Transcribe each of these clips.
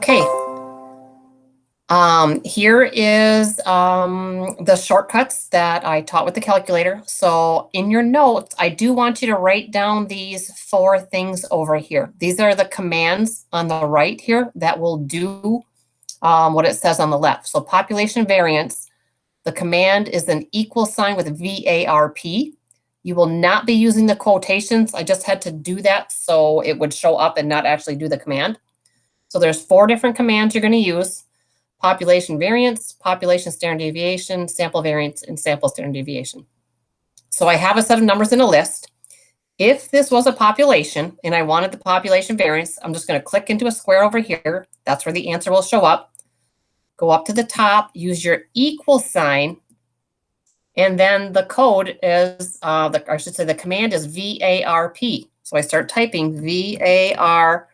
Okay. Here is the shortcuts that I taught with the calculator. So in your notes, I do want you to write down these 4 things over here. These are the commands on the right here that will do what it says on the left. So population variance, the command is an equal sign with VARP. You will not be using the quotations. I just had to do that so it would show up and not actually do the command. So there's 4 different commands you're going to use. Population variance, population standard deviation, sample variance, and sample standard deviation. So I have a set of numbers in a list. If this was a population and I wanted the population variance, I'm just going to click into a square over here. That's where the answer will show up. Go up to the top, use your equal sign, and then the code is, the command is VARP. So I start typing VAR,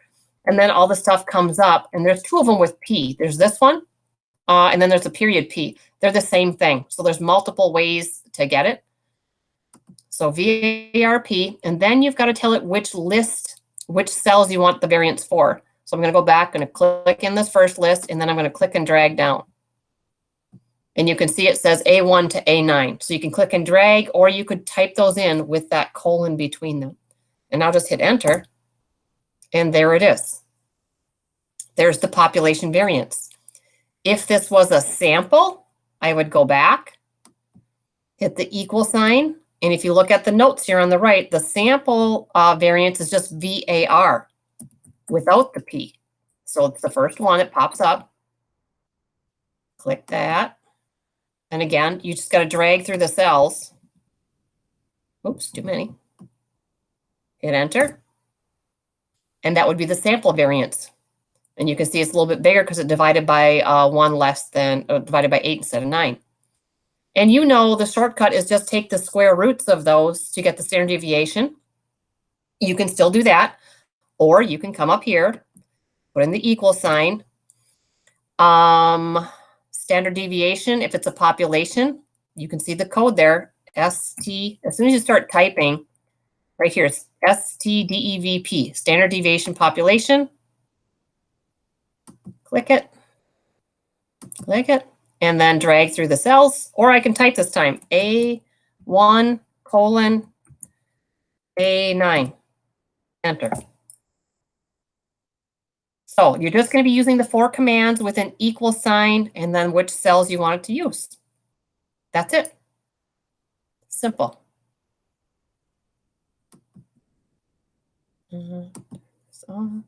and then all the stuff comes up, and there's 2 of them with P. There's this one, and then there's a period P. They're the same thing. So there's multiple ways to get it. So VARP, and then you've got to tell it which cells you want the variance for. So I'm going to go back and click in this first list, and then I'm going to click and drag down. And you can see it says A1 to A9. So you can click and drag, or you could type those in with that colon between them. And I'll just hit enter. And there it is. There's the population variance. If this was a sample, I would go back, hit the equal sign. And if you look at the notes here on the right, the sample variance is just VAR without the P. So it's the first one that pops up. Click that. And again, you just got to drag through the cells. Oops, too many. Hit enter. And that would be the sample variance. And you can see it's a little bit bigger because it divided by divided by 8 instead of 9. And you know the shortcut is just take the square roots of those to get the standard deviation. You can still do that. Or you can come up here, put in the equal sign. Standard deviation, if it's a population, you can see the code there, ST. As soon as you start typing, right here, it's STDEVP, standard deviation population. Click it, and then drag through the cells. Or I can type this time, A1 colon A9, enter. So you're just going to be using the 4 commands with an equal sign and then which cells you want it to use. That's it. Simple. So